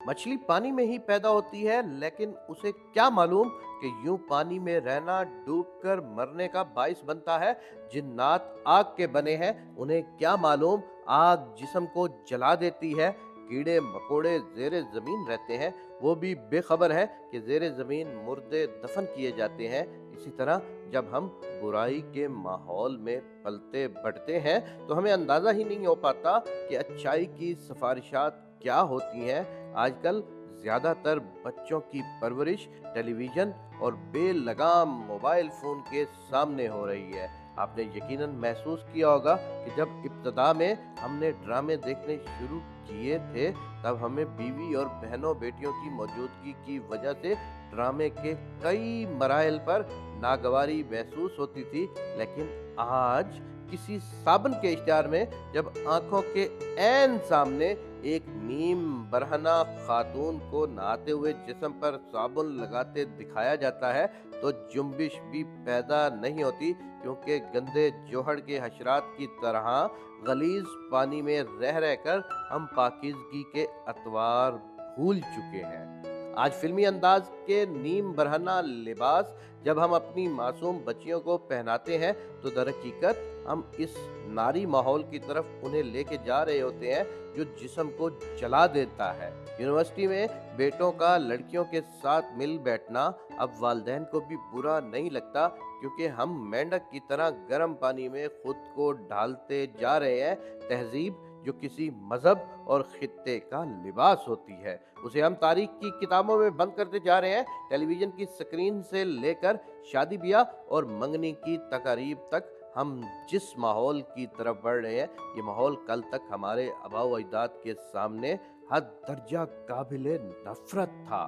मछली पानी में ही पैदा होती है, लेकिन उसे क्या मालूम कि यूं पानी में रहना डूबकर मरने का बाइस बनता है। जिन्नात आग के बने हैं, उन्हें क्या मालूम आग जिस्म को जला देती है। कीड़े मकोड़े जेरे जमीन रहते हैं, वो भी बेखबर है कि जेरे जमीन मुर्दे दफन किए जाते हैं। इसी तरह जब हम बुराई के माहौल में पलते बढ़ते हैं तो हमें अंदाजा ही नहीं हो पाता कि अच्छाई की सिफारिशात क्या होती हैं। आजकल ज्यादातर बच्चों की परवरिश टेलीविजन और बेलगाम मोबाइल फोन के सामने हो रही है। आपने यकीनन महसूस किया होगा कि जब इब्तदा में हमने ड्रामे देखने शुरू किए थे, तब हमें बीवी और बहनों बेटियों की मौजूदगी की वजह से ड्रामे के कई मराइल पर नागवारी महसूस होती थी। लेकिन आज किसी साबुन के इश्तिहार में जब आंखों के ऐन सामने एक नीम बरहना खातून को नहाते हुए जिस्म पर साबुन लगाते दिखाया जाता है तो जुम्बिश भी पैदा नहीं होती, क्योंकि गंदे जोहड़ के हशरात की तरह गलीज पानी में रह रहकर हम पाकीज़गी के अतवार भूल चुके हैं। आज फिल्मी अंदाज के नीम बरहना लिबास जब हम अपनी मासूम बच्चियों को पहनाते हैं तो दर हकीकत हम इस नारी माहौल की तरफ उन्हें लेके जा रहे होते हैं जो जिस्म को जला देता है। यूनिवर्सिटी में बेटों का लड़कियों के साथ मिल बैठना अब वालिदैन को भी बुरा नहीं लगता, क्योंकि हम मेंढक की तरह गर्म पानी में खुद को ढालते जा रहे हैं। तहजीब जो किसी मजहब और खित्ते का लिबास होती है, उसे हम तारीख की किताबों में बंद करते जा रहे हैं। टेलीविजन की स्क्रीन से लेकर शादी ब्याह और मंगनी की तकारीब तक हम जिस माहौल की तरफ बढ़ रहे हैं, ये माहौल कल तक हमारे आबा व अजदाद के सामने हद दर्जा काबिले नफरत था।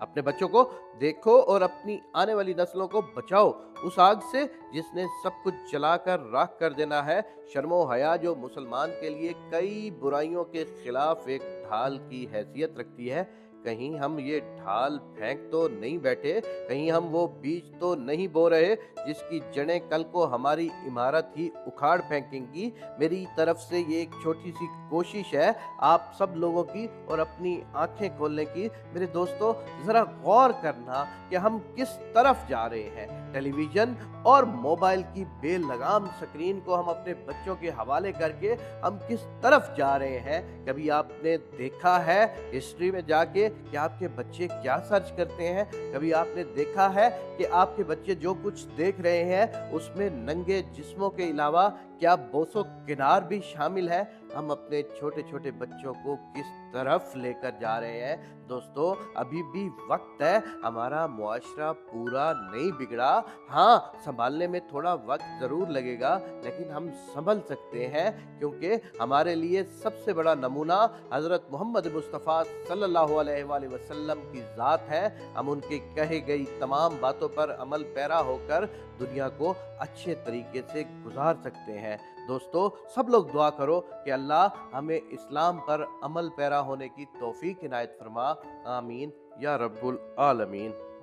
अपने बच्चों को देखो और अपनी आने वाली नस्लों को बचाओ उस आग से जिसने सब कुछ जलाकर राख कर देना है। शर्मो हया जो मुसलमान के लिए कई बुराइयों के खिलाफ एक ढाल की हैसियत रखती है, कहीं हम ये ढाल फेंक तो नहीं बैठे, कहीं हम वो बीज तो नहीं बो रहे जिसकी जड़ें कल को हमारी इमारत ही उखाड़ फेंकेंगी। मेरी तरफ से ये एक छोटी सी कोशिश है आप सब लोगों की और अपनी आंखें खोलने की। मेरे दोस्तों, जरा गौर करना कि हम किस तरफ जा रहे हैं। टेलीविजन और मोबाइल की बेलगाम स्क्रीन को हम अपने बच्चों के हवाले करके हम किस तरफ जा रहे हैं। कभी आपने देखा है हिस्ट्री में जाके कि आपके बच्चे क्या सर्च करते हैं? कभी आपने देखा है कि आपके बच्चे जो कुछ देख रहे हैं उसमें नंगे जिस्मों के अलावा क्या बोसो किनार भी शामिल है? हम अपने छोटे छोटे बच्चों को किस तरफ लेकर जा रहे हैं? दोस्तों, अभी भी वक्त है, हमारा मुआशरा पूरा नहीं बिगड़ा। हाँ, संभालने में थोड़ा वक्त जरूर लगेगा, लेकिन हम संभल सकते हैं, क्योंकि हमारे लिए सबसे बड़ा नमूना हजरत मोहम्मद मुस्तफ़ा सल्लल्लाहु अलैहि वसल्लम की ज़ात है। हम उनके कहे गई तमाम बातों पर अमल पैरा होकर दुनिया को अच्छे तरीके से गुजार सकते हैं। दोस्तों, सब लोग दुआ करो कि अल्लाह हमें इस्लाम पर अमल पैरा होने की तौफीक इनायत फरमा। आमीन या रब्बुल आलमीन।